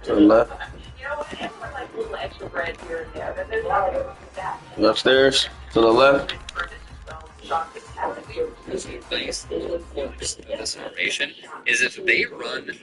To the left. Upstairs. To the left. This formation is if they run a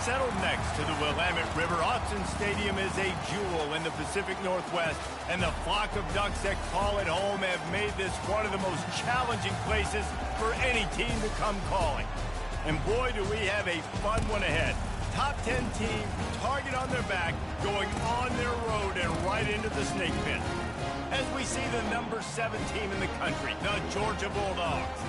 Settled next to the Willamette River, Autzen Stadium is a jewel in the Pacific Northwest, and the flock of Ducks that call it home have made this one of the most challenging places for any team to come calling. And boy, do we have a fun one ahead. Top 10 team, target on their back, going on their road and right into the snake pit. As we see the number 7 team in the country, the Georgia Bulldogs,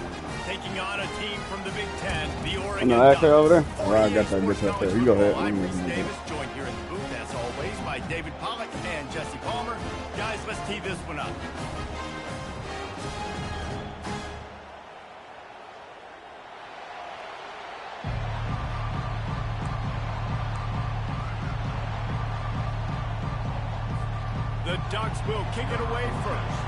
taking on a team from the Big Ten, the Oregon Ducks. Over there? Oh, I got that bitch up there. You go ahead. I'm Reese Davis, joined here in the booth, as always, by David Pollack and Jesse Palmer. Guys, let's tee this one up. The Ducks will kick it away first.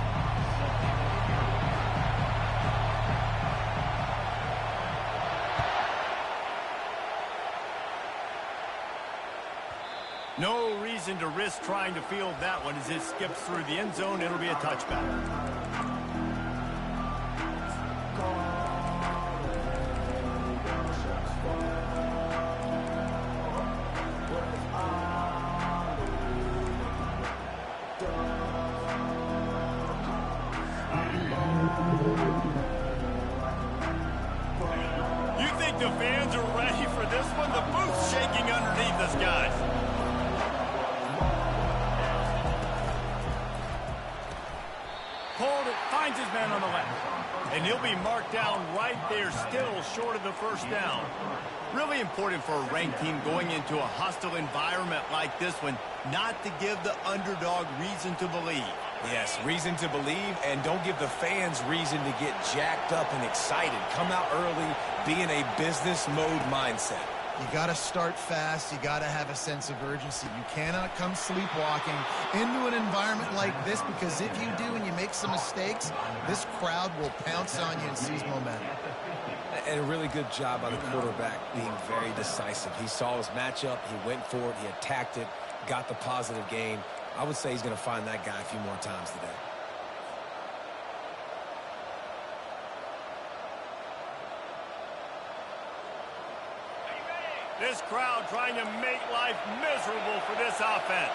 No reason to risk trying to field that one as it skips through the end zone. It'll be a touchback. the fans are ready for this one. The booth's shaking underneath us, guys. Pulled it, finds his man on the left. And he'll be marked down right there, still short of the first down. Really important for a ranked team going into a hostile environment like this one, not to give the underdog reason to believe. Yes, reason to believe, and don't give the fans reason to get jacked up and excited. Come out early, be in a business mode mindset. You got to start fast. You got to have a sense of urgency. You cannot come sleepwalking into an environment like this, because if you do and you make some mistakes, this crowd will pounce on you and seize momentum. And a really good job by the quarterback being very decisive. He saw his matchup, he went for it, he attacked it, got the positive gain. I would say he's going to find that guy a few more times today. This crowd trying to make life miserable for this offense.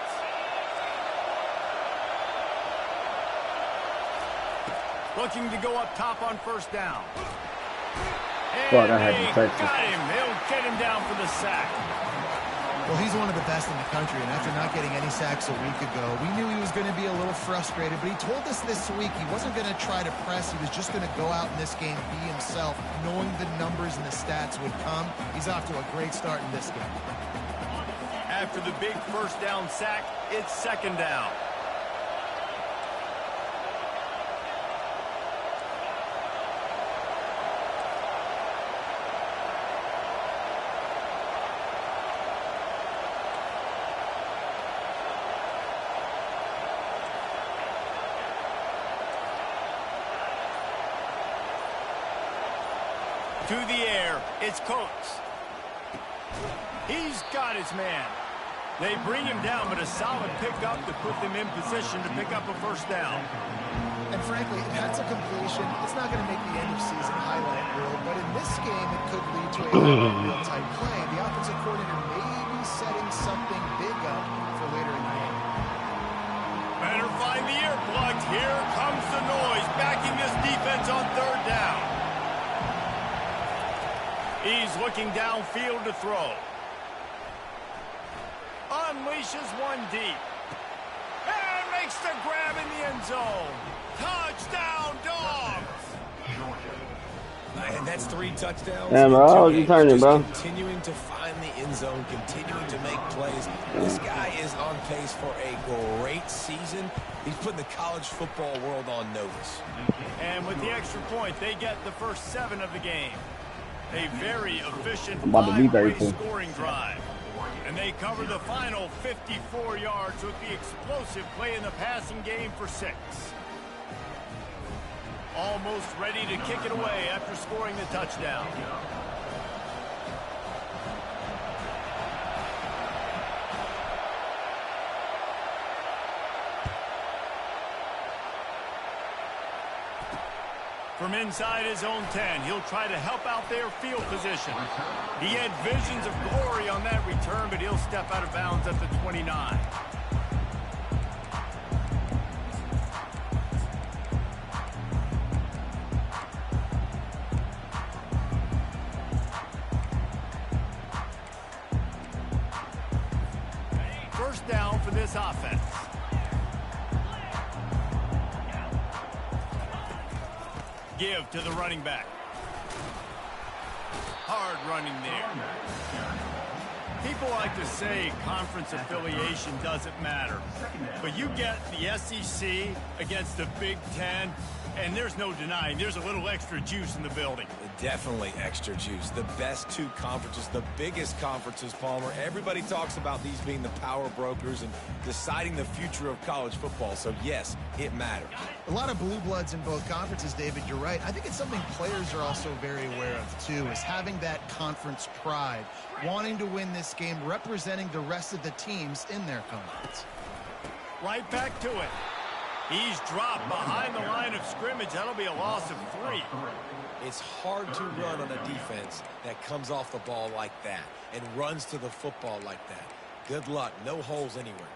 Looking to go up top on first down. Fuck, I And had to they take got him. He'll get him down for the sack. Well, he's one of the best in the country, and after not getting any sacks a week ago, we knew he was going to be a little frustrated, but he told us this week he wasn't going to try to press. He was just going to go out in this game, be himself, knowing the numbers and the stats would come. He's off to a great start in this game. After the big first down sack, it's second down. To the air, it's Coates. He's got his man. They bring him down, but a solid pickup to put them in position to pick up a first down. And frankly, if that's a completion, it's not going to make the end-of-season highlight reel, but in this game, it could lead to a real-type play. The offensive coordinator may be setting something big up for later in the game. Better find the earplugs. Here comes the noise, backing this defense on third down. He's looking downfield to throw. Unleashes one deep. And makes the grab in the end zone. Touchdown, Dogs! And that's 3 touchdowns. Yeah, bro, how was you turning, bro? Continuing to find the end zone, continuing to make plays. This guy is on pace for a great season. He's putting the college football world on notice. And with the extra point, they get the first 7 of the game. A very efficient about to be very five-way cool. scoring drive. And they cover the final 54 yards with the explosive play in the passing game for 6. Almost ready to kick it away after scoring the touchdown. From inside his own 10, he'll try to help out their field position. He had visions of glory on that return, but he'll step out of bounds at the 29. First down for this offense. Give to the running back. Hard running there. People like to say conference affiliation doesn't matter. But you get the SEC against the Big Ten, and there's no denying there's a little extra juice in the building. Definitely extra juice. The best 2 conferences, the biggest conferences, Palmer. Everybody talks about these being the power brokers and deciding the future of college football. So, yes, it matters. A lot of blue bloods in both conferences, David. You're right. I think it's something players are also very aware of, too, is having that conference pride, wanting to win this game, representing the rest of the teams in their conference. Right back to it. He's dropped behind the line of scrimmage. That'll be a loss of 3. It's hard to run on a defense that comes off the ball like that and runs to the football like that. Good luck. No holes anywhere.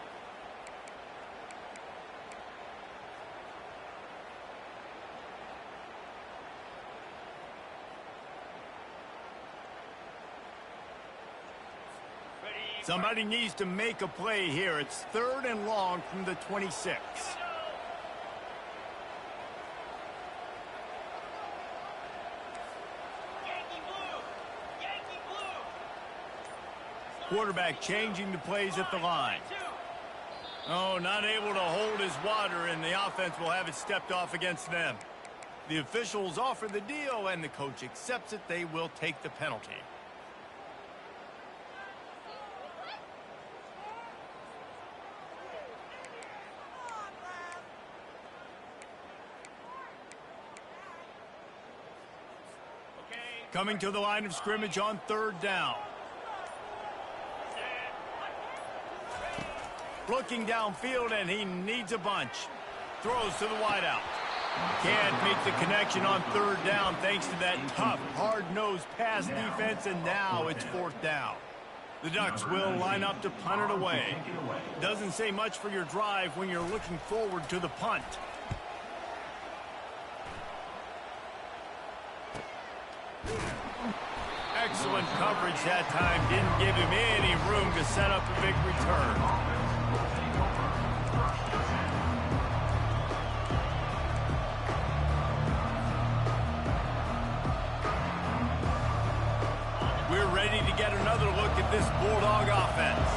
Somebody needs to make a play here. It's 3rd and long from the 26. Quarterback changing the plays at the line. Oh, not able to hold his water, and the offense will have it stepped off against them. The officials offer the deal, and the coach accepts it. They will take the penalty. Coming to the line of scrimmage on 3rd down. Looking downfield, and he needs a bunch. Throws to the wideout. Can't make the connection on 3rd down thanks to that tough, hard-nosed pass defense, and now it's 4th down. The Ducks will line up to punt it away. Doesn't say much for your drive when you're looking forward to the punt. Excellent coverage that time. Didn't give him any room to set up a big return. We're ready to get another look at this Bulldog offense.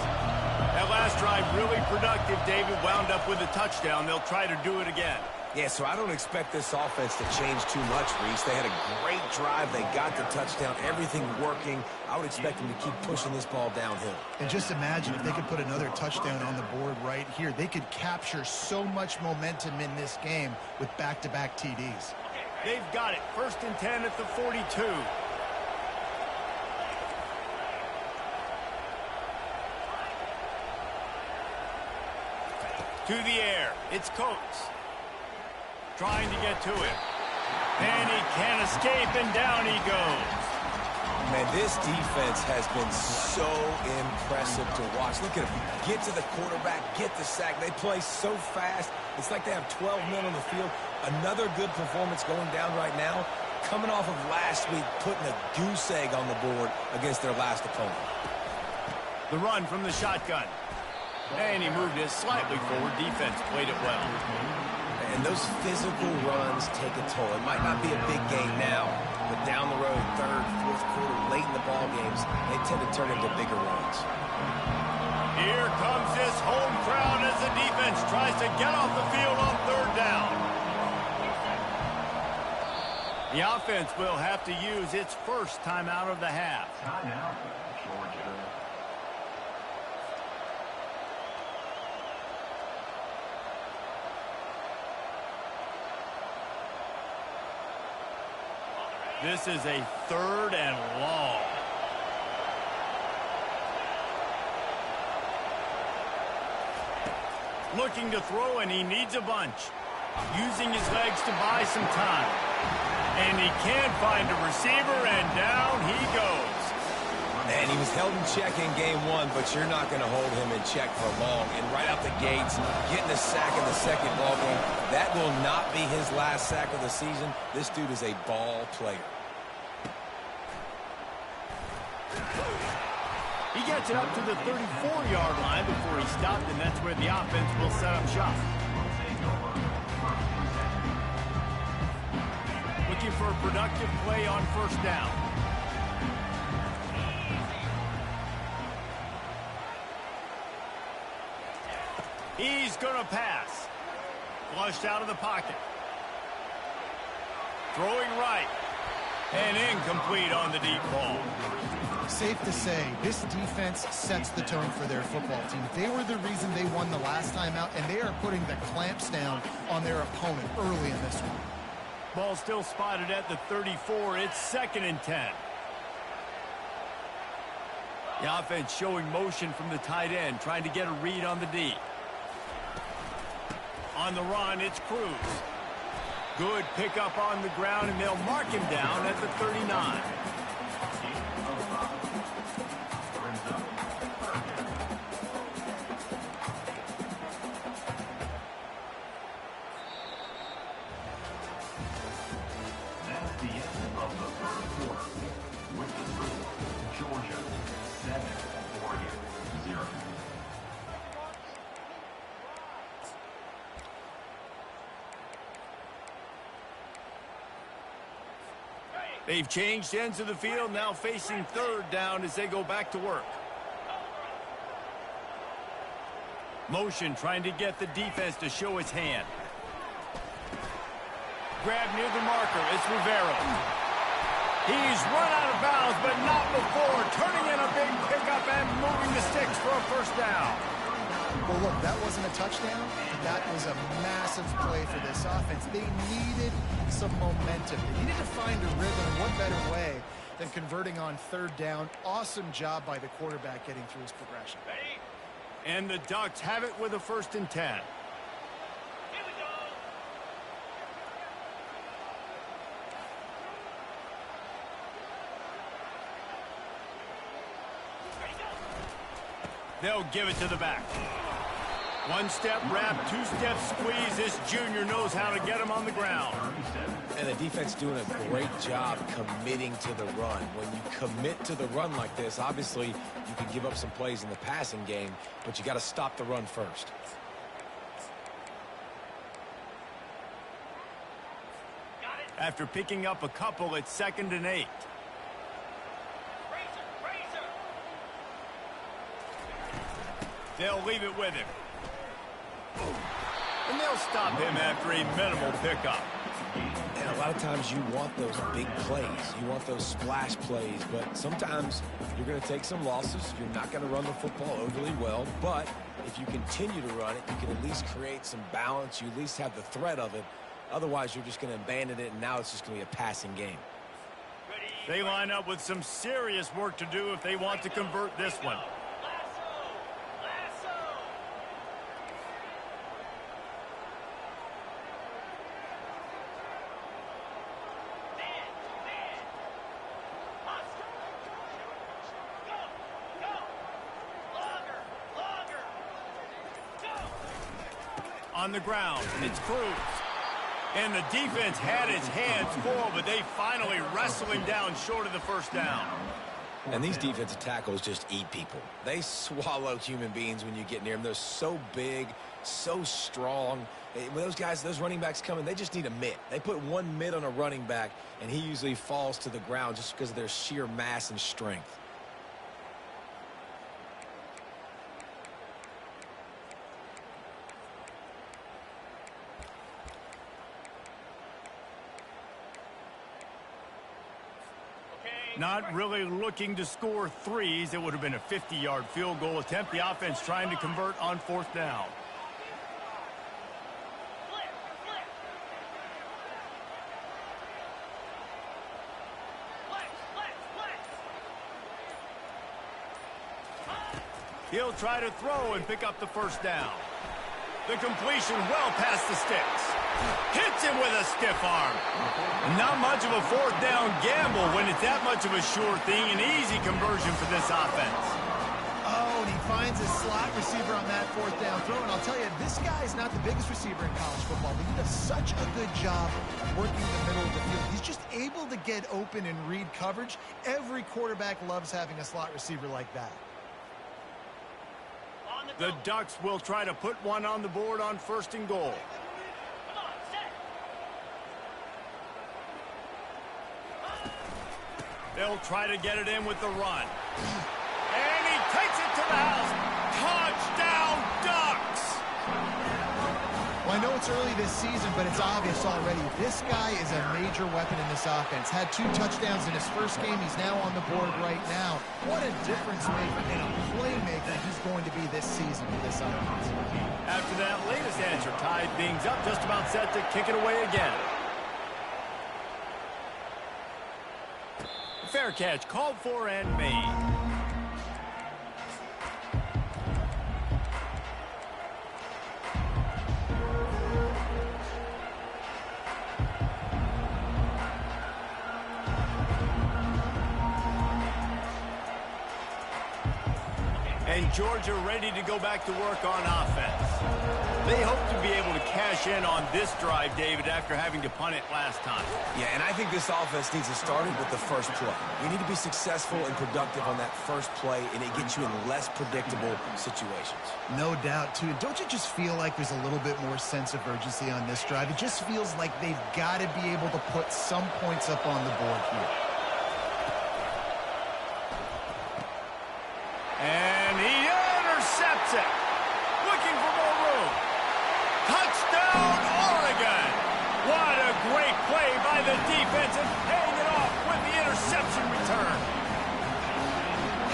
That last drive really productive. David wound up with a touchdown. They'll try to do it again. Yeah, so I don't expect this offense to change too much, Reese. They had a great drive. They got the touchdown. Everything working. I would expect them to keep pushing this ball downhill. And just imagine if they could put another touchdown on the board right here. They could capture so much momentum in this game with back-to-back TDs. They've got it. 1st and 10 at the 42. To the air. It's Coates. Trying to get to him. And he can't escape, and down he goes. Man, this defense has been so impressive to watch. Look at them. Get to the quarterback, get the sack. They play so fast. It's like they have 12 men on the field. Another good performance going down right now. Coming off of last week, putting a goose egg on the board against their last opponent. The run from the shotgun. And he moved it slightly forward. Defense played it well. And those physical runs take a toll. It might not be a big game now, but down the road, 3rd, 4th quarter, late in the ball games, they tend to turn into bigger runs. Here comes this home crowd as the defense tries to get off the field on 3rd down. The offense will have to use its first timeout of the half. Timeout, Georgia. This is a 3rd and long. Looking to throw, and he needs a bunch. Using his legs to buy some time. And he can't find a receiver, and down he goes. And he was held in check in game 1, but you're not going to hold him in check for long. And right out the gates, getting a sack in the 2nd ball game, that will not be his last sack of the season. This dude is a ball player. He gets it up to the 34-yard line before he stopped, and that's where the offense will set up shop. Looking for a productive play on 1st down. He's going to pass. Flushed out of the pocket. Throwing right. And incomplete on the deep ball. Safe to say, this defense sets the tone for their football team. They were the reason they won the last time out, and they are putting the clamps down on their opponent early in this one. Ball still spotted at the 34. It's 2nd and 10. The offense showing motion from the tight end, trying to get a read on the D. On the run, it's Cruz. Good pickup on the ground, and they'll mark him down at the 39. That's the end of the 3rd quarter. With the score, Georgia 7, Oregon 0. They've changed ends of the field, now facing third down as they go back to work. Motion trying to get the defense to show its hand. Grab near the marker. It's Rivera. He's run out of bounds, but not before turning in a big pickup and moving the sticks for a first down. Well, look, that wasn't a touchdown. That was a massive play for this offense. They needed some momentum. They needed to find a rhythm. What better way than converting on third down? Awesome job by the quarterback getting through his progression. And the Ducks have it with a 1st and 10. They'll give it to the back. 1-step wrap, 2-step squeeze. This junior knows how to get him on the ground. And the defense doing a great job committing to the run. When you commit to the run like this, obviously you can give up some plays in the passing game, but you got to stop the run first. After picking up a couple, it's 2nd and 8. They'll leave it with him. And they'll stop him after a minimal pickup. And a lot of times you want those big plays. You want those splash plays. But sometimes you're going to take some losses. You're not going to run the football overly well. But if you continue to run it, you can at least create some balance. You at least have the threat of it. Otherwise, you're just going to abandon it, and now it's just going to be a passing game. They line up with some serious work to do if they want to convert this one. On the ground, it's Cruz. And the defense had its hands full, but they finally wrestle him down short of the first down. And these defensive tackles just eat people. They swallow human beings when you get near them. They're so big, so strong. When those guys, those running backs come in, they just need a mitt. They put one mitt on a running back, and he usually falls to the ground just because of their sheer mass and strength. Not really looking to score threes. It would have been a 50-yard field goal attempt. The offense trying to convert on 4th down. He'll try to throw and pick up the first down. The completion well past the sticks. Hits him with a stiff arm. Not much of a 4th down gamble when it's that much of a sure thing. An easy conversion for this offense. Oh, and he finds his slot receiver on that 4th down throw. And I'll tell you, this guy is not the biggest receiver in college football, but he does such a good job working the middle of the field. He's just able to get open and read coverage. Every quarterback loves having a slot receiver like that. The Ducks will try to put one on the board on 1st and goal. They'll try to get it in with the run. And he takes it to the house. Touchdown, Ducks! Well, I know it's early this season, but it's obvious already. This guy is a major weapon in this offense. Had 2 touchdowns in his first game. He's now on the board right now. What a difference maker and a playmaker he's going to be this season for this offense. After that latest answer, tied things up, just about set to kick it away again. Fair catch, called for and made. And Georgia ready to go back to work on offense. They hope to be able to cash in on this drive, David, after having to punt it last time. Yeah, and I think this offense needs to start it with the first play. We need to be successful and productive on that first play, and it gets you in less predictable situations. No doubt, too. Don't you just feel like there's a little bit more sense of urgency on this drive? It just feels like they've got to be able to put some points up on the board here. And he intercepts it. Looking for more room. Touchdown, Oregon. What a great play by the defense and paying it off with the interception return.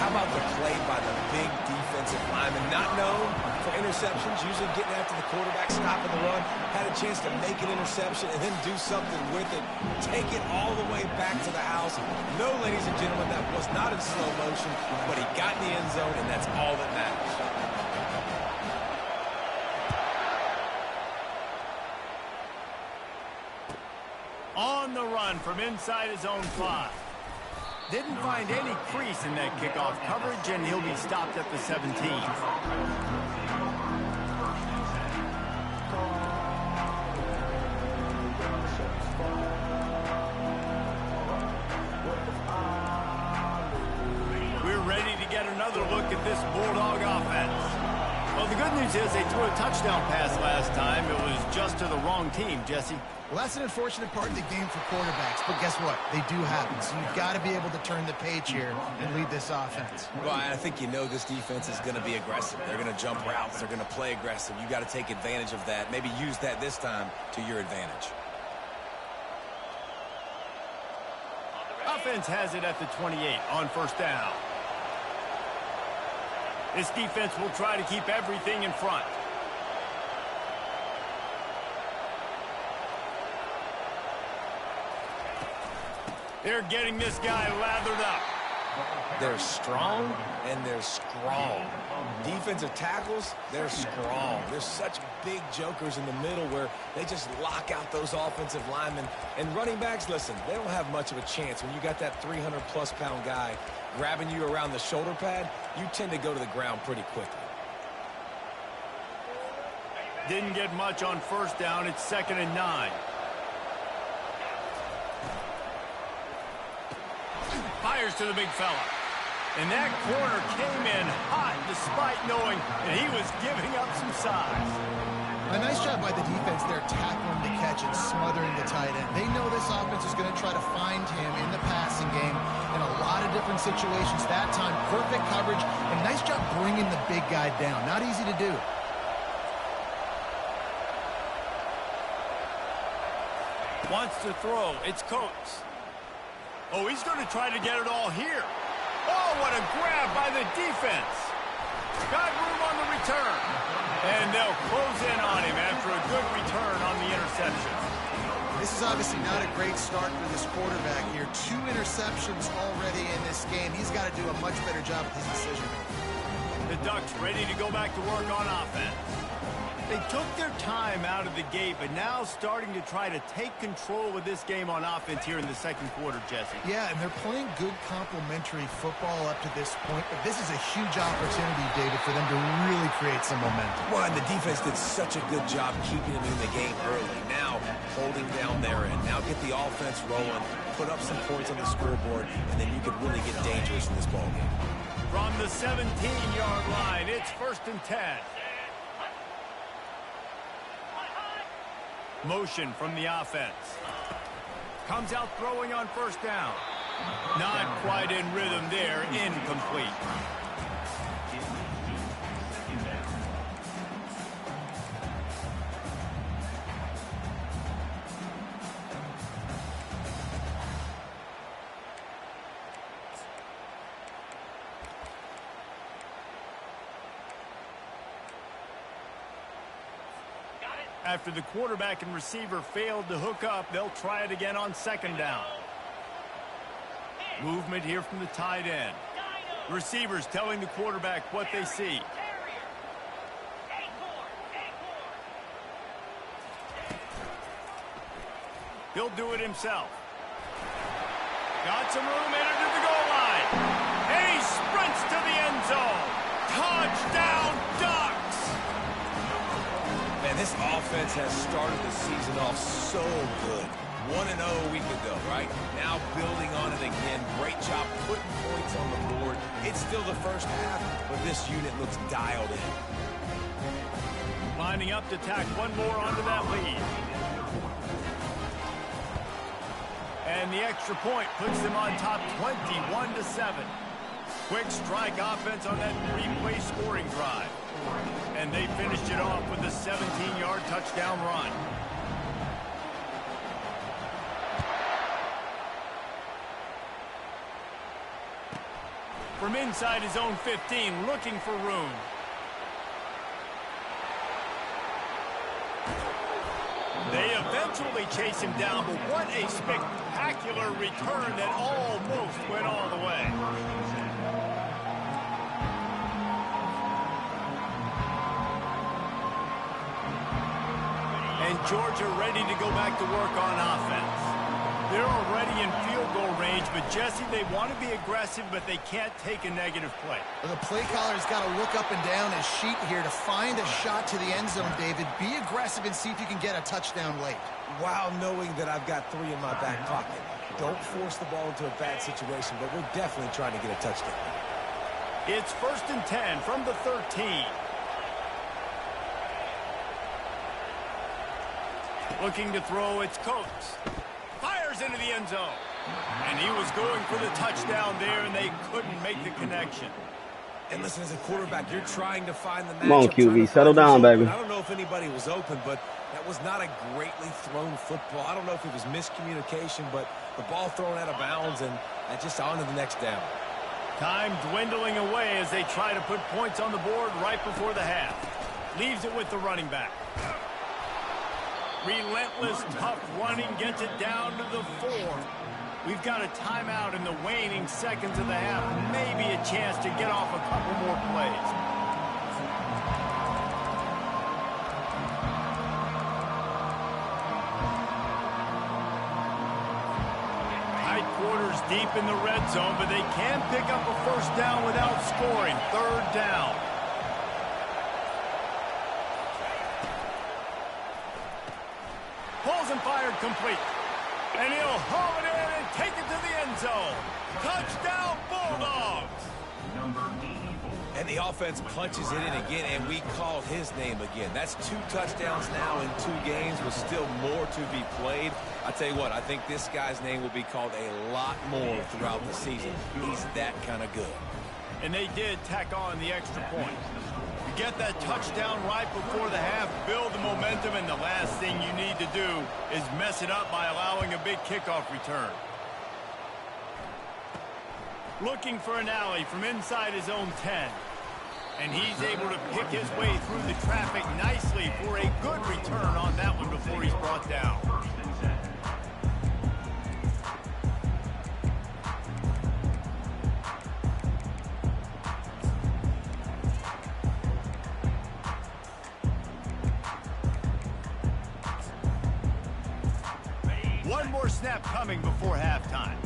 How about the play by the big defensive lineman? Not known for interceptions, usually getting after the quarterback, stopping the run. Had a chance to make an interception and then do something with it. Take it all the way back to the house. No, ladies and gentlemen, that was not in slow motion, but he got in the end zone, and that's all that matters. On the run from inside his own 5. Didn't find any crease in that kickoff coverage, and he'll be stopped at the 17. We're ready to get another look at this Bulldog offense. Well, the good news is they threw a touchdown pass last time. It was just to the wrong team, Jesse. Well, that's an unfortunate part of the game for quarterbacks, but guess what? They do happen, so you've got to be able to turn the page here and lead this offense. Well, I think you know this defense is going to be aggressive. They're going to jump routes. They're going to play aggressive. You got to take advantage of that. Maybe use that this time to your advantage. Offense has it at the 28 on first down. This defense will try to keep everything in front. They're getting this guy lathered up. They're strong, and they're strong. Defensive tackles, they're strong. There's such big jokers in the middle where they just lock out those offensive linemen. And running backs, listen, they don't have much of a chance. When you got that 300-plus pound guy grabbing you around the shoulder pad, you tend to go to the ground pretty quickly. Didn't get much on first down. It's 2nd and 9. Fires to the big fella. And that corner came in hot despite knowing that he was giving up some size. A nice job by the defense there, tackling the catch and smothering the tight end. They know this offense is going to try to find him in the passing game in a lot of different situations. That time, perfect coverage, and nice job bringing the big guy down. Not easy to do. Wants to throw. It's Coates. Oh, he's going to try to get it all here. Oh, what a grab by the defense. Got room on the return. And they'll close in on him after a good return on the interception. This is obviously not a great start for this quarterback here. 2 interceptions already in this game. He's got to do a much better job with his decision. The Ducks ready to go back to work on offense. They took their time out of the gate, but now starting to try to take control of this game on offense here in the second quarter, Jesse. Yeah, and they're playing good complementary football up to this point, but this is a huge opportunity, David, for them to really create some momentum. Well, and the defense did such a good job keeping them in the game early. Now, holding down their end. Now get the offense rolling, put up some points on the scoreboard, and then you could really get dangerous in this ballgame. From the 17-yard line, it's 1st and 10. Motion from the offense. Comes out throwing on first down. Not quite in rhythm there. Incomplete. After the quarterback and receiver failed to hook up, they'll try it again on 2nd down. Movement here from the tight end. Receivers telling the quarterback what they see. He'll do it himself. Got some room, entered to the goal line. And he sprints to the end zone. Touchdown, Ducks! This offense has started the season off so good. 1-0 a week ago, right? Now building on it again. Great job putting points on the board. It's still the first half, but this unit looks dialed in. Lining up to tack one more onto that lead. And the extra point puts them on top 21-7. Quick strike offense on that three-play scoring drive. And they finished it off with a 17-yard touchdown run. From inside his own 15, looking for room. They eventually chase him down, but what a spectacular return that almost went all the way. And Georgia ready to go back to work on offense. They're already in field goal range, but Jesse, they want to be aggressive, but they can't take a negative play. Well, the play caller's got to look up and down his sheet here to find a shot to the end zone, David. Be aggressive and see if you can get a touchdown late. While knowing that I've got 3 in my back pocket. Don't force the ball into a bad situation, but we're definitely trying to get a touchdown. It's 1st and 10 from the 13. Looking to throw, it's Coates. Fires into the end zone. And he was going for the touchdown there, and they couldn't make the connection. And listen, as a quarterback, you're trying to find the matchup. Come on, QB, settle down, baby. I don't know if anybody was open, but that was not a greatly thrown football. I don't know if it was miscommunication, but the ball thrown out of bounds, and just on to the next down. Time dwindling away as they try to put points on the board right before the half. Leaves it with the running back. Relentless, tough running gets it down to the 4. We've got a timeout in the waning seconds of the half. Maybe a chance to get off a couple more plays. Tight quarters deep in the red zone, but they can pick up a first down without scoring. 3rd down. Pulls and fired complete. And he'll haul it in and take it to the end zone. Touchdown, Bulldogs! And the offense punches it in again, and we called his name again. That's 2 touchdowns now in 2 games with still more to be played. I tell you what, I think this guy's name will be called a lot more throughout the season. He's that kind of good. And they did tack on the extra point. You get that touchdown right before the half, build the momentum, and the last thing you need to do is mess it up by allowing a big kickoff return. Looking for an alley from inside his own 10. And he's able to pick his way through the traffic nicely for a good return on that one before he's brought down. One more snap coming before halftime.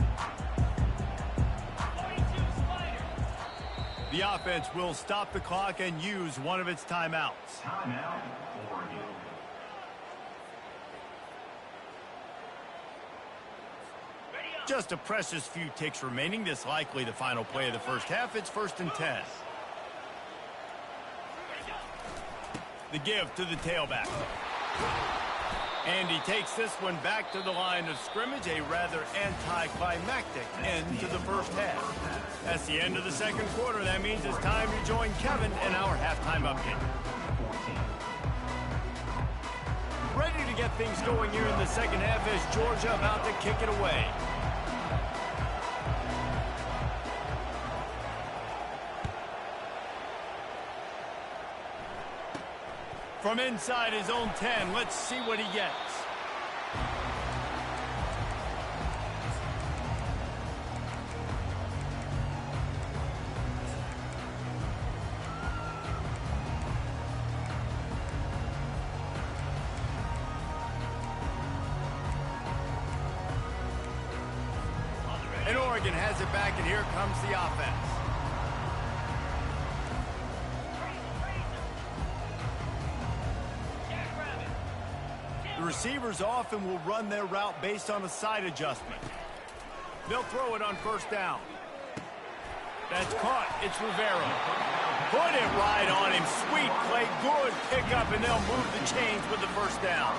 The offense will stop the clock and use one of its timeouts. Timeout, Oregon. Just a precious few ticks remaining. This likely the final play of the first half. It's 1st and 10. The give to the tailback. And he takes this one back to the line of scrimmage, a rather anticlimactic end to the first half. That's the end of the second quarter. That means it's time to join Kevin in our halftime update. Ready to get things going here in the second half as Georgia about to kick it away. From inside his own 10, let's see what he gets. And Oregon has it back, and here comes the offense. The receivers often will run their route based on a side adjustment. They'll throw it on first down. That's caught. It's Rivera. Put it right on him. Sweet play. Good pickup, and they'll move the chains with the first down.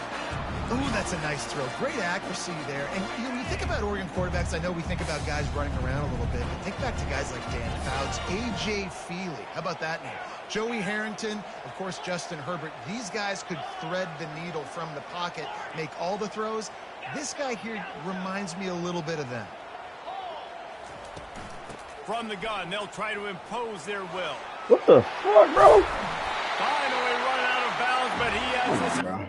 Ooh, that's a nice throw. Great accuracy there. And when you think about Oregon quarterbacks, I know we think about guys running around a little bit, but think back to guys like Dan Fouts, A.J. Feely. How about that name? Joey Harrington, of course, Justin Herbert. These guys could thread the needle from the pocket, make all the throws. This guy here reminds me a little bit of them. From the gun, they'll try to impose their will. What the fuck, bro? Finally run out of bounds, but he has this. Bro.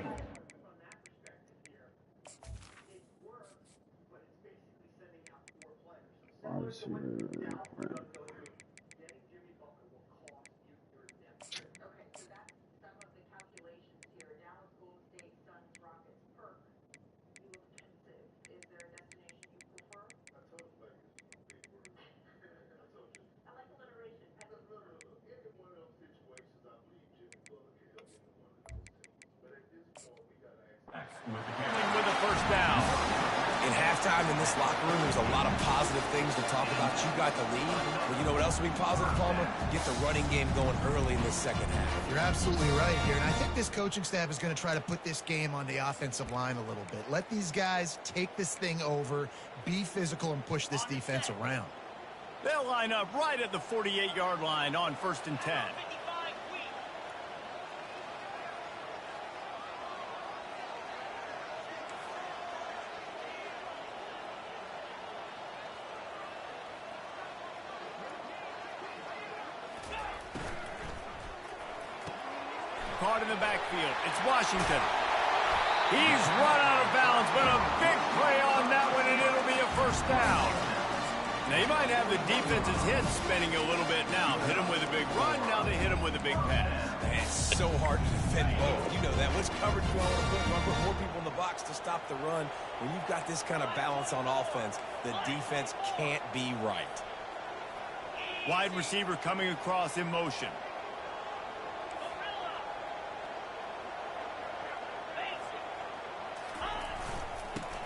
With the first down. In halftime in this locker room, there's a lot of positive things to talk about. You got the lead. Well, you know what else will be positive, Palmer? Get the running game going early in the second half. You're absolutely right here. And I think this coaching staff is going to try to put this game on the offensive line a little bit. Let these guys take this thing over, be physical, and push this defense around. They'll line up right at the 48-yard line on 1st and 10. Caught in the backfield. It's Washington. He's run out of bounds, but a big play on that one, and it'll be a first down. They might have the defense's head spinning a little bit now. Hit him with a big run, now they hit him with a big pass. Man, it's so hard to defend both. You know that. Which coverage you want to put? You want to put more people in the box to stop the run. When you've got this kind of balance on offense, the defense can't be right. Wide receiver coming across in motion.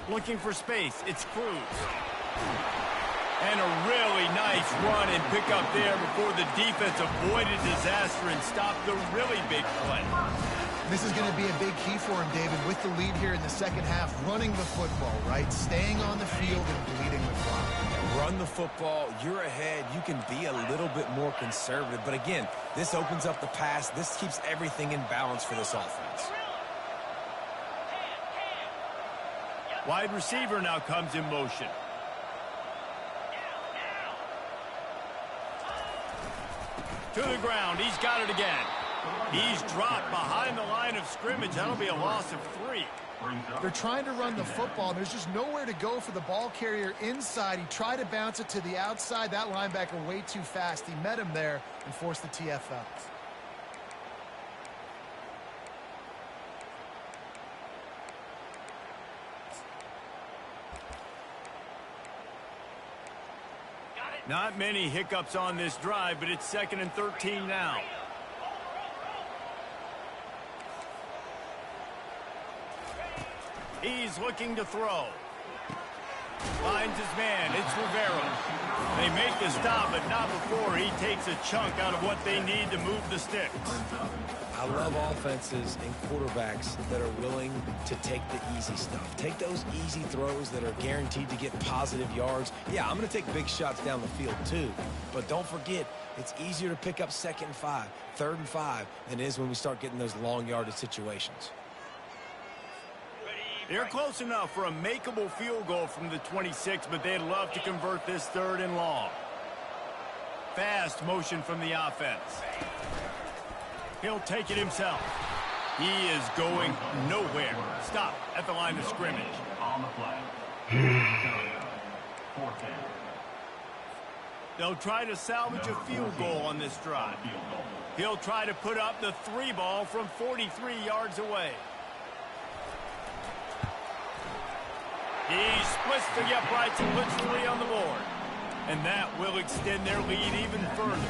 Looking for space. It's Cruz. And a really nice run and pick up there before the defense avoided disaster and stopped the really big play. This is going to be a big key for him, David, with the lead here in the second half, running the football, right? Staying on the field and bleeding the clock. Run the football. You're ahead. You can be a little bit more conservative. But again, this opens up the pass. This keeps everything in balance for this offense. Wide receiver now comes in motion. To the ground. He's got it again. He's dropped behind the line of scrimmage. That'll be a loss of 3. They're trying to run the football, and there's just nowhere to go for the ball carrier inside. He tried to bounce it to the outside. That linebacker way too fast. He met him there and forced the TFL. Not many hiccups on this drive, but it's 2nd and 13 now. He's looking to throw. Finds his man. It's Rivera. They make the stop, but not before he takes a chunk out of what they need to move the sticks. I love offenses and quarterbacks that are willing to take the easy stuff. Take those easy throws that are guaranteed to get positive yards. Yeah, I'm going to take big shots down the field too. But don't forget, it's easier to pick up 2nd and 5, 3rd and 5 than it is when we start getting those long yardage situations. They're close enough for a makeable field goal from the 26, but they'd love to convert this 3rd and long. Fast motion from the offense. He'll take it himself. He is going nowhere. Stop at the line of scrimmage. On the play. They'll try to salvage a field goal on this drive. He'll try to put up the 3 ball from 43 yards away. He splits the uprights and puts 3 on the board. And that will extend their lead even further.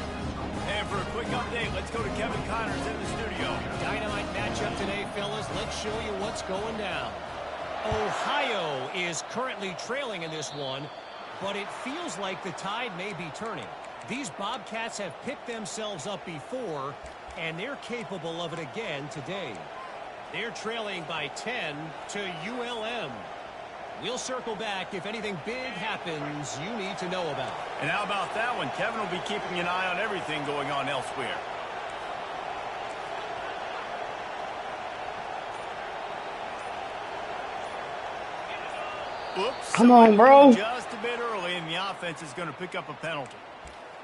And for a quick update, let's go to Kevin Connors in the studio. Dynamite matchup today, fellas. Let's show you what's going down. Ohio is currently trailing in this one, but it feels like the tide may be turning. These Bobcats have picked themselves up before, and they're capable of it again today. They're trailing by 10 to ULM. We'll circle back if anything big happens you need to know about. And how about that one? Kevin will be keeping an eye on everything going on elsewhere. Oops. Come on, bro. Just a bit early, and the offense is going to pick up a penalty.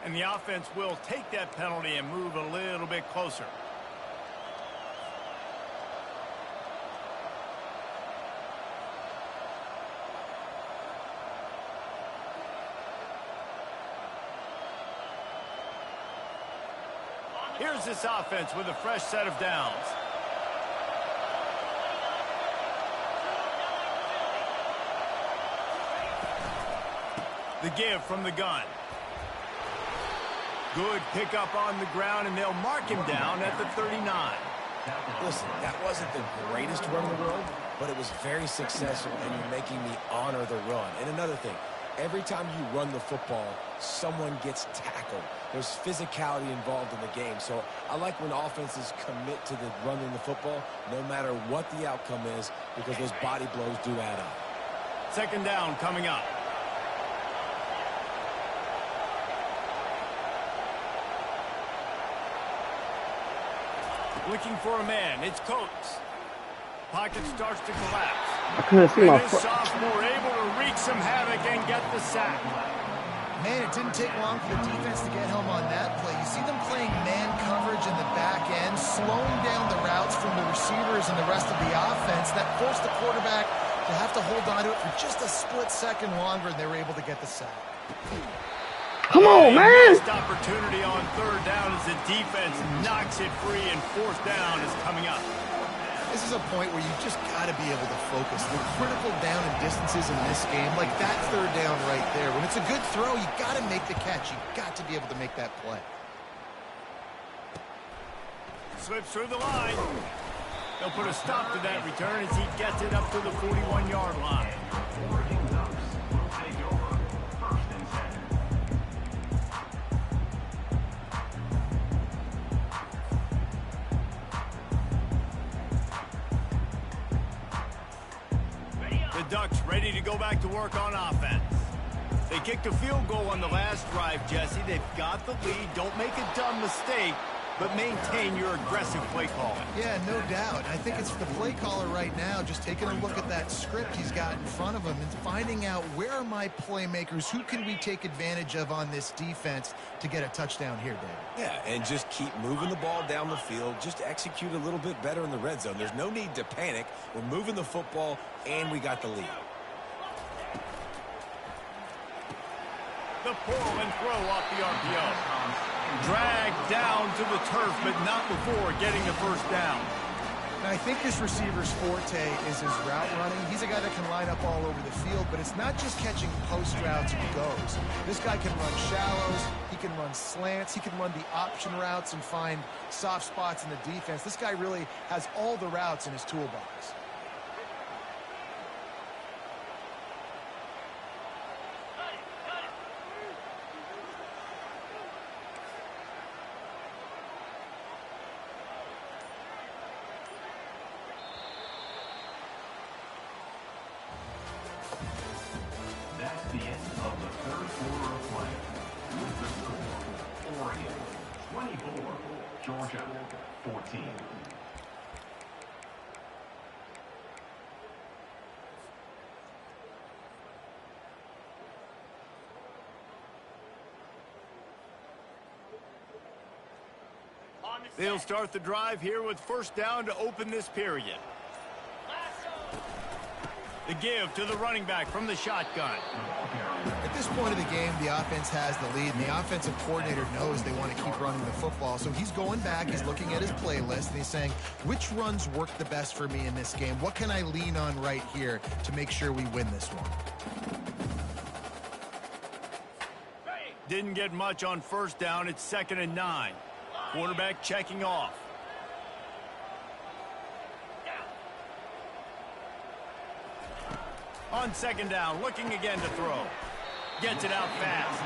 And the offense will take that penalty and move a little bit closer. Here's this offense with a fresh set of downs. The give from the gun. Good pickup on the ground, and they'll mark him down at the 39. Listen, that wasn't the greatest run in the world, but it was very successful, and you're making me honor the run. And another thing, every time you run the football, someone gets tackled. There's physicality involved in the game. So I like when offenses commit to the running the football, no matter what the outcome is, because those body blows do add up. Second down coming up. Looking for a man. It's Coates. Pocket starts to collapse. I couldn't see my And this sophomore able to wreak some havoc and get the sack. Man, it didn't take long for the defense to get home on that play. You see them playing man coverage in the back end, slowing down the routes from the receivers and the rest of the offense. That forced the quarterback to have to hold on to it for just a split second longer, and they were able to get the sack. Come on, man. Missed opportunity on third down as the defense knocks it free, and fourth down is coming up. This is a point where you just got to be able to focus. The critical down and distances in this game, like that third down right there. When it's a good throw, you got to make the catch. You got to be able to make that play. Slips through the line. They'll put a stop to that return as he gets it up to the 41-yard line. Ducks ready to go back to work on offense. They kicked a field goal on the last drive, Jesse. They've got the lead. Don't make a dumb mistake, but maintain your aggressive play calling. Yeah, no doubt. I think it's the play caller right now just taking a look at that script he's got in front of him and finding out where are my playmakers, who can we take advantage of on this defense to get a touchdown here, David. Yeah, and just keep moving the ball down the field. Just execute a little bit better in the red zone. There's no need to panic. We're moving the football, and we got the lead. The pull and throw off the RPO. Dragged down to the turf, but not before getting the first down. Now, I think this receiver's forte is his route running. He's a guy that can line up all over the field, but it's not just catching post routes and goes. This guy can run shallows, he can run slants, he can run the option routes and find soft spots in the defense. This guy really has all the routes in his toolbox. That's the end of the third quarter of play. With the score, Oregon 24, Georgia 14. They'll start the drive here with first down to open this period. The give to the running back from the shotgun. At this point of the game, the offense has the lead, and the offensive coordinator knows they want to keep running the football. So he's going back, he's looking at his playlist, and he's saying, which runs work the best for me in this game? What can I lean on right here to make sure we win this one? Didn't get much on first down. It's 2nd and 9. Quarterback checking off. On 2nd down, looking again to throw. Gets it out fast.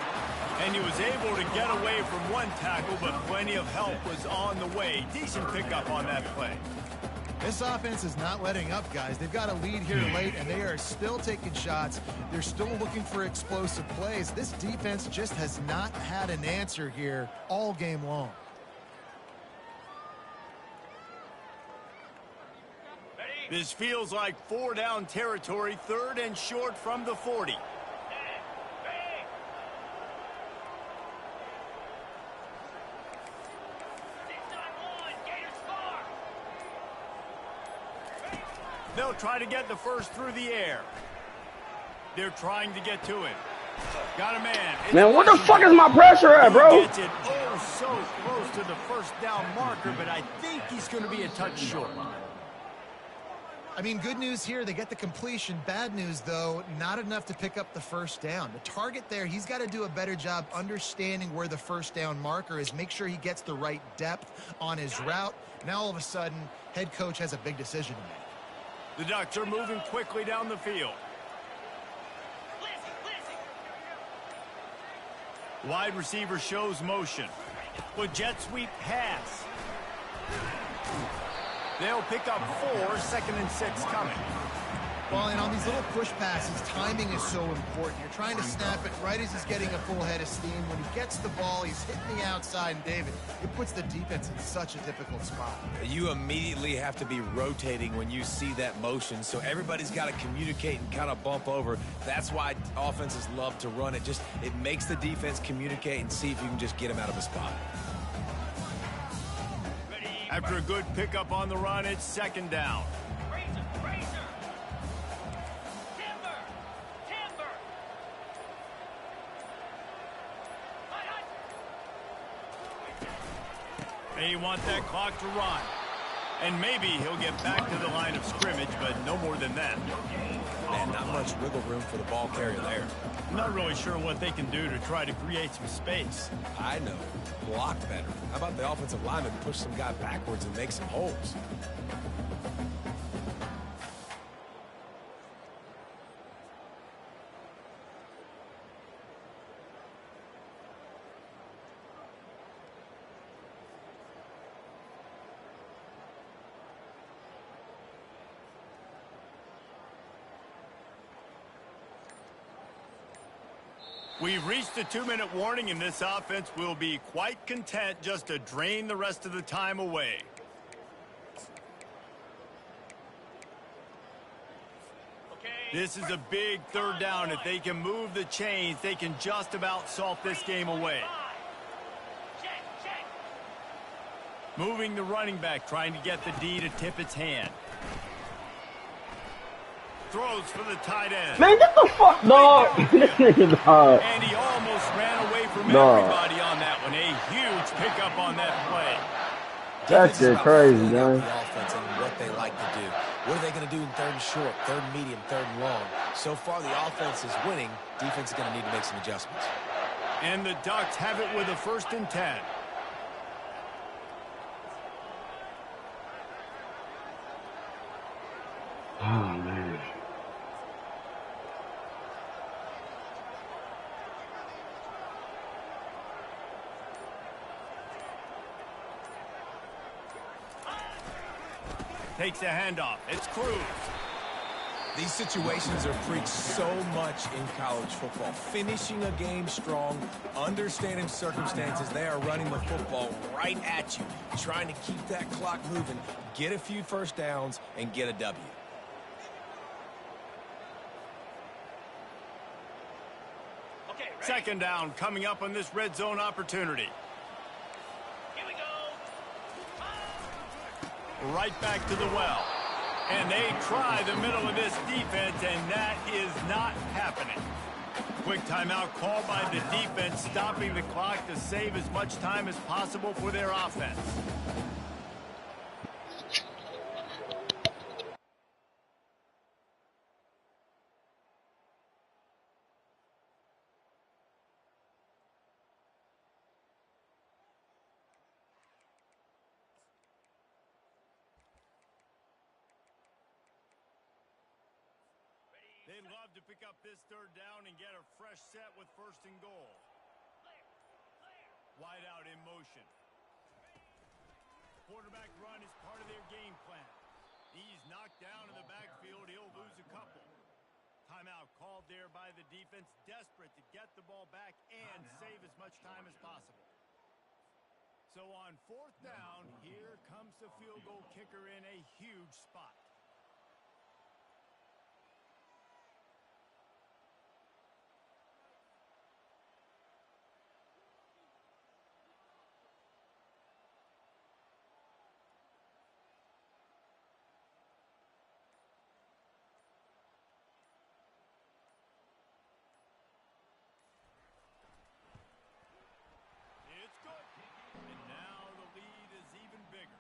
And he was able to get away from one tackle, but plenty of help was on the way. Decent pickup on that play. This offense is not letting up, guys. They've got a lead here late, and they are still taking shots. They're still looking for explosive plays. This defense just has not had an answer here all game long. This feels like 4-down territory, 3rd and short from the 40. They'll try to get the first through the air. They're trying to get to him. Got a man. Man, what the fuck is my pressure at, bro? He gets it so close to the first down marker, but I think he's going to be a touch short. I mean, good news here, they get the completion. Bad news, though, not enough to pick up the first down. The target there, he's got to do a better job understanding where the first down marker is, make sure he gets the right depth on his route. Now, all of a sudden, head coach has a big decision to make. The Ducks are moving quickly down the field. Wide receiver shows motion. With jet sweep pass. They'll pick up 4, 2nd and 6 coming. Well, and on these little push passes, timing is so important. You're trying to snap it right as he's getting a full head of steam. When he gets the ball, he's hitting the outside, and David, it puts the defense in such a difficult spot. You immediately have to be rotating when you see that motion, so everybody's got to communicate and kind of bump over. That's why offenses love to run it. It makes the defense communicate and see if you can just get him out of a spot. After a good pickup on the run, it's 2nd down. They want that clock to run. And maybe he'll get back to the line of scrimmage, but no more than that. Man, not much wiggle room for the ball carrier there. I'm not really sure what they can do to try to create some space. I know. Block better. How about the offensive lineman push some guy backwards and make some holes? We've reached the 2-minute warning, and this offense will be quite content just to drain the rest of the time away. This is a big 3rd down. If they can move the chains, they can just about salt this game away. Moving the running back, trying to get the D to tip its hand. Throws for the tight end. Man, get the fuck, dog. This nigga, dog. And he almost ran away from everybody on that one. A huge pickup on that play. That's just crazy, man. The offense and what they like to do. What are they going to do in 3rd and short, 3rd and medium, 3rd and long? So far, the offense is winning. Defense is going to need to make some adjustments. And the Ducks have it with a 1st and 10. Oh, man. Takes a handoff. It's Cruz. These situations are preached so much in college football. Finishing a game strong, understanding circumstances. They are running the football right at you, trying to keep that clock moving, get a few first downs, and get a W. Okay, 2nd down coming up on this red zone opportunity. Here we go. Right back to the well. And they try the middle of this defense, and that is not happening. Quick timeout called by the defense, stopping the clock to save as much time as possible for their offense. They'd love to pick up this third down and get a fresh set with 1st and goal. Wide out in motion. Quarterback run is part of their game plan. He's knocked down in the backfield. He'll lose a couple. Timeout called there by the defense, desperate to get the ball back and save as much time as possible. So on 4th down, here comes the field goal kicker in a huge spot. It's good. And now the lead is even bigger.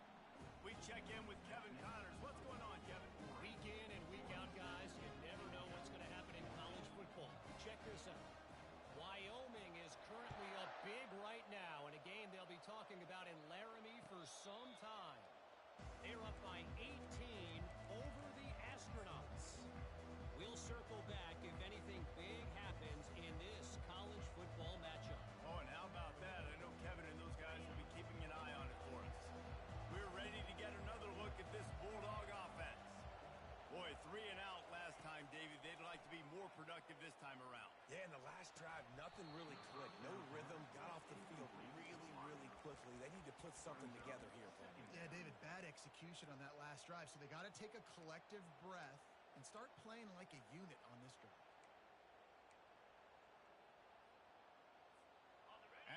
We check in with Kevin Connors. What's going on, Kevin? Week in and week out, guys, you never know what's going to happen in college football. Check this out. Wyoming is currently up big right now in a game they'll be talking about in Laramie for some time. They're up by 18 over the Astronauts. We'll circle back if anything big happens in this college football matchup. Oh, and how about that? I know Kevin and those guys will be keeping an eye on it for us. We're ready to get another look at this Bulldog offense. Boy, 3 and out last time, Davey. They'd like to be more productive this time around. Yeah, in the last drive, nothing really clicked. No rhythm. Got off the field really quickly. They need to put something together here. Yeah, David, bad execution on that last drive. So they got to take a collective breath and start playing like a unit on this drive.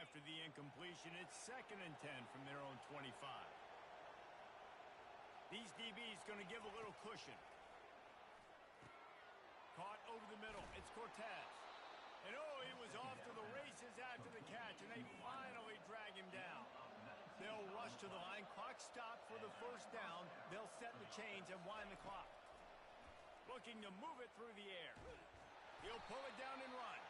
After the incompletion, it's 2nd and 10 from their own 25. These DBs going to give a little cushion. Caught over the middle. It's Cortez. And oh, he was off to the races after the catch, and they finally drag him down. They'll rush to the line. Clock stopped for the 1st down. They'll set the chains and wind the clock. Looking to move it through the air. He'll pull it down and run.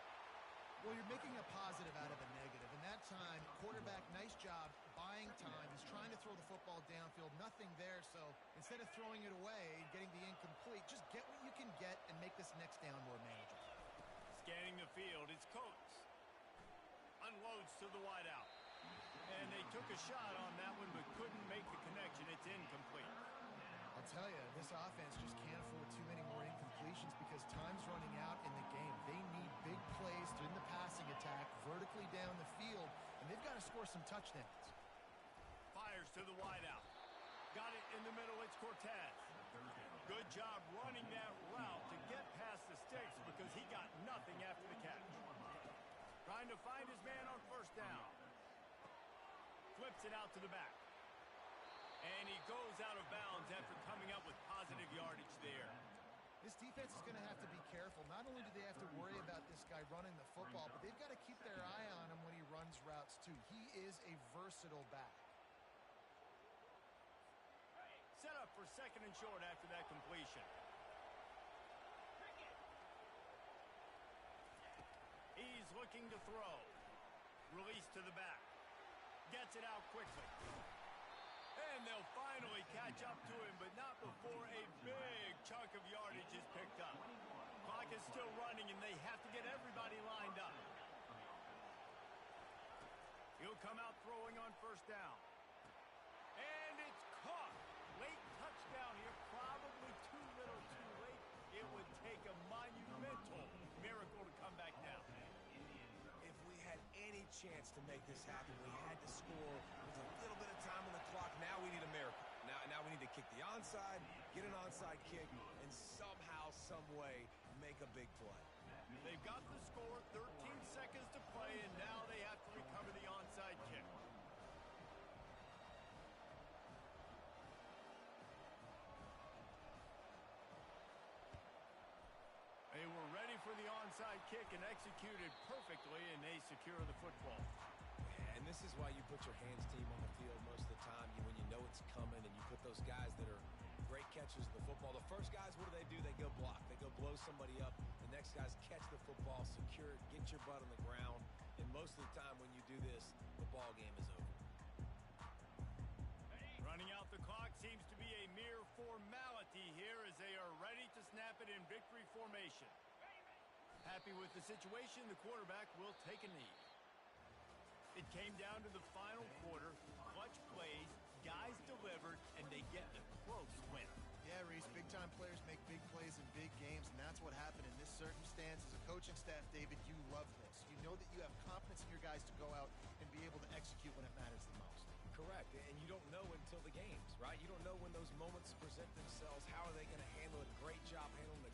Well, you're making a positive out of a negative. In that time, quarterback, nice job buying time. He's trying to throw the football downfield. Nothing there, so instead of throwing it away and getting the incomplete, just get what you can get and make this next down more manageable. Scanning the field, it's Coates. Unloads to the wideout. And they took a shot on that one, but couldn't make the connection. It's incomplete. I'll tell you, this offense just can't afford too many more incompletions because time's running out in the game. They need big plays in the passing attack, vertically down the field, and they've got to score some touchdowns. Fires to the wideout. Got it in the middle, it's Cortez. Good job running that route to get past the sticks because he got nothing after the catch. Trying to find his man on 1st down. Flips it out to the back. And he goes out of bounds after coming up with positive yardage there. This defense is going to have to be careful. Not only do they have to worry about this guy running the football, but they've got to keep their eye on him when he runs routes too. He is a versatile back. Set up for 2nd and short after that completion. He's looking to throw. Release to the back. Gets it out quickly. And they'll finally catch up to him, but not before a big chunk of yardage is picked up. Clock is still running, and they have to get everybody lined up. He'll come out throwing on 1st down. And it's caught. Late touchdown here, probably too little too late. It would take a monumental miracle to come back down. If we had any chance to make this happen, we had to score with a little bit of time on the clock. Now we need a miracle. Now we need to kick the onside, get an onside kick, and somehow, some way, make a big play. They've got the score, 13 seconds to play, and now they have to recover the onside kick. They were ready for the onside kick and executed perfectly, and they secure the football. Yeah, and this is why you put your hands team on the field most of the time. When you know it's coming, and you put those guys that are great catchers of the football. The first guys, what do? They go block. They go blow somebody up. The next guys catch the football, secure it, get your butt on the ground. And most of the time when you do this, the ball game is over. Running out the clock seems to be a mere formality here as they are ready to snap it in victory formation. Happy with the situation, the quarterback will take a knee. It came down to the final quarter. Clutch plays, guys delivered, and they get a close win. Yeah, Reese, big-time players make big plays in big games, and that's what happened in this circumstance. As a coaching staff, David, you love this. You know that you have confidence in your guys to go out and be able to execute when it matters the most. Correct, and you don't know until the games, right? You don't know when those moments present themselves. How are they going to handle it? Great job handling the